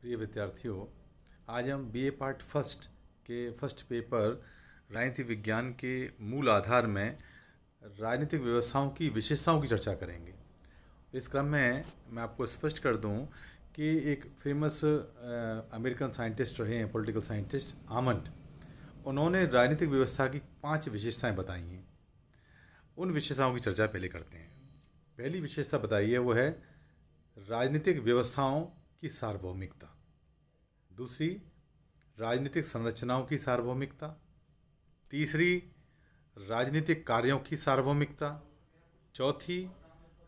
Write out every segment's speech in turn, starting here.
प्रिय विद्यार्थियों, आज हम बीए पार्ट फर्स्ट के फर्स्ट पेपर राजनीतिक विज्ञान के मूल आधार में राजनीतिक व्यवस्थाओं की विशेषताओं की चर्चा करेंगे। इस क्रम में मैं आपको स्पष्ट कर दूं कि एक फेमस अमेरिकन साइंटिस्ट रहे हैं, पॉलिटिकल साइंटिस्ट आमंड। उन्होंने राजनीतिक व्यवस्था की 5 विशेषताएं बताई हैं। उन विशेषताओं की चर्चा पहले करते हैं। पहली विशेषता बताई है वो है राजनीतिक व्यवस्थाओं की सार्वभौमिकता। दूसरी, राजनीतिक संरचनाओं की सार्वभौमिकता। तीसरी, राजनीतिक कार्यों की सार्वभौमिकता। चौथी,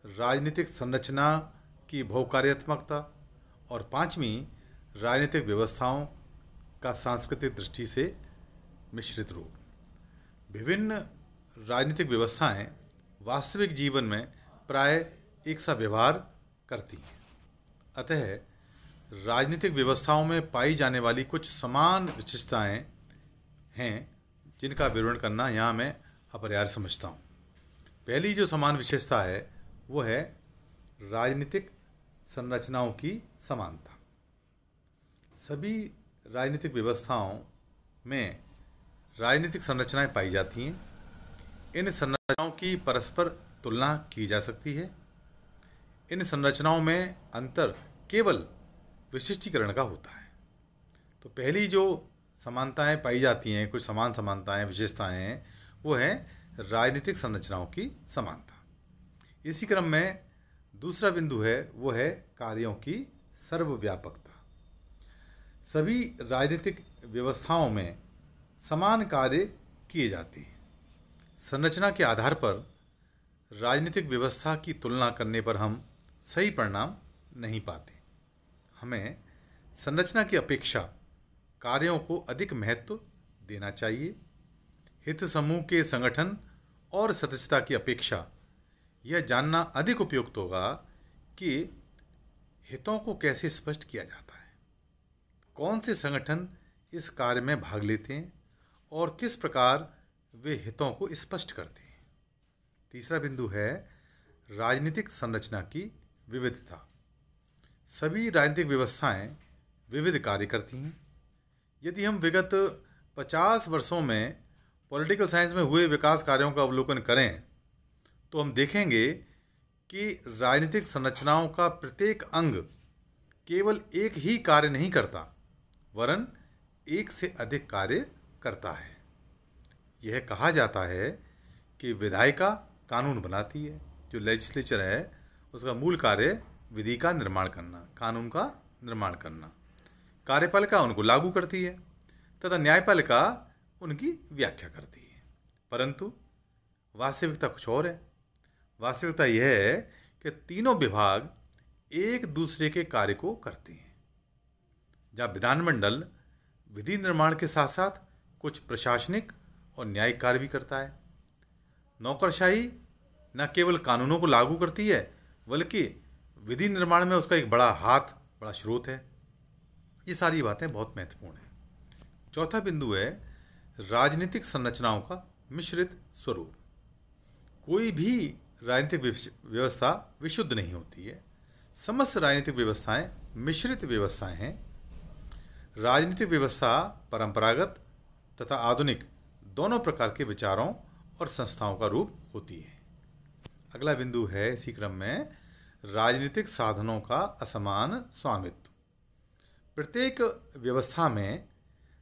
राजनीतिक संरचना की बहुकार्यात्मकता। और पांचवी, राजनीतिक व्यवस्थाओं का सांस्कृतिक दृष्टि से मिश्रित रूप। विभिन्न राजनीतिक व्यवस्थाएं वास्तविक जीवन में प्राय एक सा व्यवहार करती हैं। अतः राजनीतिक व्यवस्थाओं में पाई जाने वाली कुछ समान विशेषताएं हैं जिनका विवरण करना यहाँ मैं अपरिहार्य समझता हूँ। पहली जो समान विशेषता है वो है राजनीतिक संरचनाओं की समानता। सभी राजनीतिक व्यवस्थाओं में राजनीतिक संरचनाएं पाई जाती हैं। इन संरचनाओं की परस्पर तुलना की जा सकती है। इन संरचनाओं में अंतर केवल विशिष्टीकरण का होता है। तो पहली जो समानताएं पाई जाती हैं, कुछ समान समानताएं विशेषताएं हैं, वो है राजनीतिक संरचनाओं की समानता। इसी क्रम में दूसरा बिंदु है वो है कार्यों की सर्वव्यापकता। सभी राजनीतिक व्यवस्थाओं में समान कार्य किए जाते हैं। संरचना के आधार पर राजनीतिक व्यवस्था की तुलना करने पर हम सही परिणाम नहीं पाते। हमें संरचना की अपेक्षा कार्यों को अधिक महत्व देना चाहिए। हित समूह के संगठन और सदस्यता की अपेक्षा यह जानना अधिक उपयुक्त होगा कि हितों को कैसे स्पष्ट किया जाता है, कौन से संगठन इस कार्य में भाग लेते हैं और किस प्रकार वे हितों को स्पष्ट करते हैं। तीसरा बिंदु है राजनीतिक संरचना की विविधता। सभी राजनीतिक व्यवस्थाएं विविध कार्य करती हैं। यदि हम विगत 50 वर्षों में पॉलिटिकल साइंस में हुए विकास कार्यों का अवलोकन करें तो हम देखेंगे कि राजनीतिक संरचनाओं का प्रत्येक अंग केवल एक ही कार्य नहीं करता, वरन एक से अधिक कार्य करता है। यह कहा जाता है कि विधायिका कानून बनाती है। जो लेजिस्लेचर है उसका मूल कार्य विधि का निर्माण करना, कानून का निर्माण करना। कार्यपालिका उनको लागू करती है तथा न्यायपालिका उनकी व्याख्या करती है। परंतु वास्तविकता कुछ और है। वास्तविकता यह है कि तीनों विभाग एक दूसरे के कार्य को करते हैं। जहाँ विधानमंडल विधि निर्माण के साथ साथ कुछ प्रशासनिक और न्यायिक कार्य भी करता है। नौकरशाही न केवल कानूनों को लागू करती है बल्कि विधि निर्माण में उसका एक बड़ा हाथ, बड़ा स्रोत है। ये सारी बातें बहुत महत्वपूर्ण हैं। चौथा बिंदु है राजनीतिक संरचनाओं का मिश्रित स्वरूप। कोई भी राजनीतिक व्यवस्था विशुद्ध नहीं होती है। समस्त राजनीतिक व्यवस्थाएं मिश्रित व्यवस्थाएं हैं। राजनीतिक व्यवस्था परंपरागत तथा आधुनिक दोनों प्रकार के विचारों और संस्थाओं का रूप होती है। अगला बिंदु है इसी क्रम में राजनीतिक साधनों का असमान स्वामित्व। प्रत्येक व्यवस्था में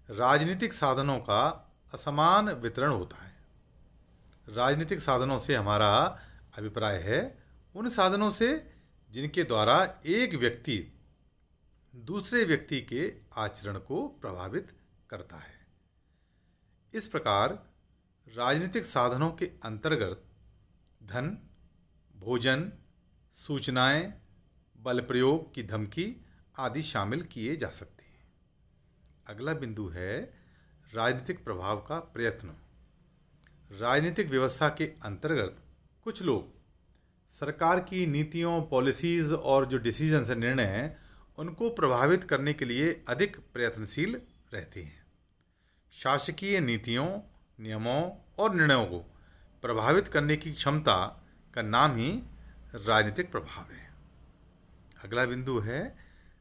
राजनीतिक साधनों का असमान वितरण होता है। राजनीतिक साधनों से हमारा अभिप्राय है उन साधनों से जिनके द्वारा एक व्यक्ति दूसरे व्यक्ति के आचरण को प्रभावित करता है। इस प्रकार राजनीतिक साधनों के अंतर्गत धन, भोजन, सूचनाएं, बल प्रयोग की धमकी आदि शामिल किए जा सकते हैं। अगला बिंदु है राजनीतिक प्रभाव का प्रयत्न। राजनीतिक व्यवस्था के अंतर्गत कुछ लोग सरकार की नीतियों, पॉलिसीज़ और जो डिसीजंस हैं, निर्णय हैं, उनको प्रभावित करने के लिए अधिक प्रयत्नशील रहते हैं। शासकीय नीतियों, नियमों और निर्णयों को प्रभावित करने की क्षमता का नाम ही राजनीतिक प्रभाव है। अगला बिंदु है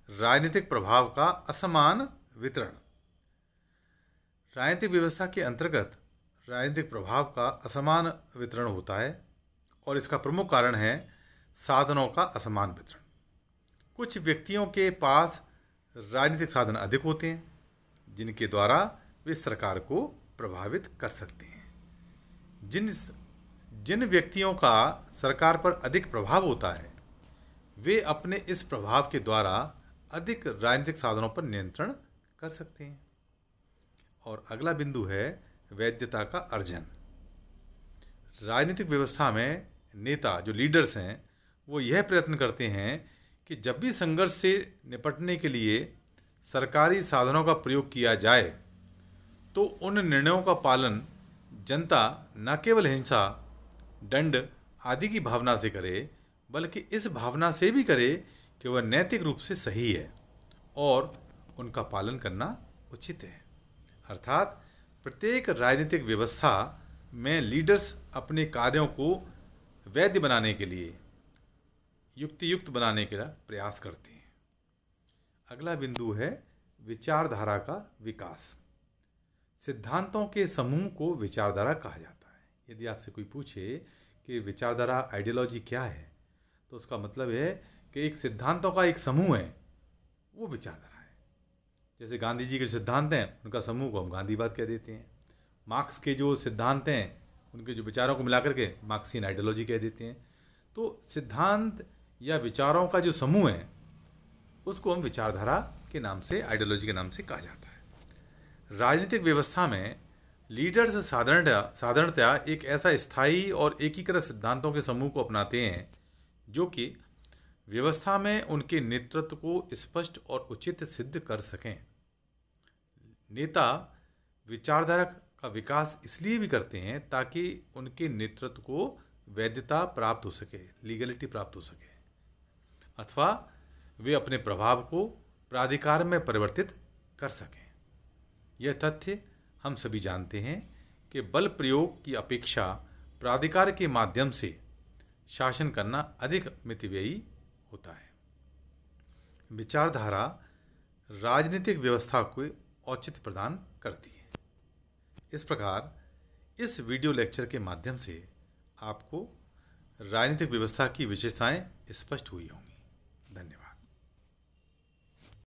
राजनीतिक प्रभाव का असमान वितरण। राजनीतिक व्यवस्था के अंतर्गत राजनीतिक प्रभाव का असमान वितरण होता है और इसका प्रमुख कारण है साधनों का असमान वितरण। कुछ व्यक्तियों के पास राजनीतिक साधन अधिक होते हैं जिनके द्वारा वे सरकार को प्रभावित कर सकते हैं। जिन जिन व्यक्तियों का सरकार पर अधिक प्रभाव होता है वे अपने इस प्रभाव के द्वारा अधिक राजनीतिक साधनों पर नियंत्रण कर सकते हैं। और अगला बिंदु है वैधता का अर्जन। राजनीतिक व्यवस्था में नेता जो लीडर्स हैं वो यह प्रयत्न करते हैं कि जब भी संघर्ष से निपटने के लिए सरकारी साधनों का प्रयोग किया जाए तो उन निर्णयों का पालन जनता न केवल हिंसा, दंड आदि की भावना से करे बल्कि इस भावना से भी करे कि वह नैतिक रूप से सही है और उनका पालन करना उचित है। अर्थात प्रत्येक राजनीतिक व्यवस्था में लीडर्स अपने कार्यों को वैध बनाने के लिए, युक्तियुक्त बनाने का प्रयास करते हैं। अगला बिंदु है विचारधारा का विकास। सिद्धांतों के समूह को विचारधारा कहा जाता है। यदि आपसे कोई पूछे कि विचारधारा आइडियोलॉजी क्या है तो उसका मतलब है कि एक सिद्धांतों का एक समूह है, वो विचारधारा है। जैसे गांधी जी के सिद्धांत हैं उनका समूह को हम गांधीवाद कह देते हैं। मार्क्स के जो सिद्धांत हैं उनके जो विचारों को मिलाकर के मार्क्सियन आइडियोलॉजी कह देते हैं। तो सिद्धांत या विचारों का जो समूह है उसको हम विचारधारा के नाम से, आइडियोलॉजी के नाम से कहा जाता है। राजनीतिक व्यवस्था में लीडर्स साधारणतया एक ऐसा स्थायी और एकीकृत सिद्धांतों के समूह को अपनाते हैं जो कि व्यवस्था में उनके नेतृत्व को स्पष्ट और उचित सिद्ध कर सकें। नेता विचारधारा का विकास इसलिए भी करते हैं ताकि उनके नेतृत्व को वैधता प्राप्त हो सके, लीगलिटी प्राप्त हो सके, अथवा वे अपने प्रभाव को प्राधिकार में परिवर्तित कर सकें। यह तथ्य हम सभी जानते हैं कि बल प्रयोग की अपेक्षा प्राधिकार के माध्यम से शासन करना अधिक मितव्ययी होता है। विचारधारा राजनीतिक व्यवस्था को औचित्य प्रदान करती है। इस प्रकार इस वीडियो लेक्चर के माध्यम से आपको राजनीतिक व्यवस्था की विशेषताएं स्पष्ट हुई होंगी।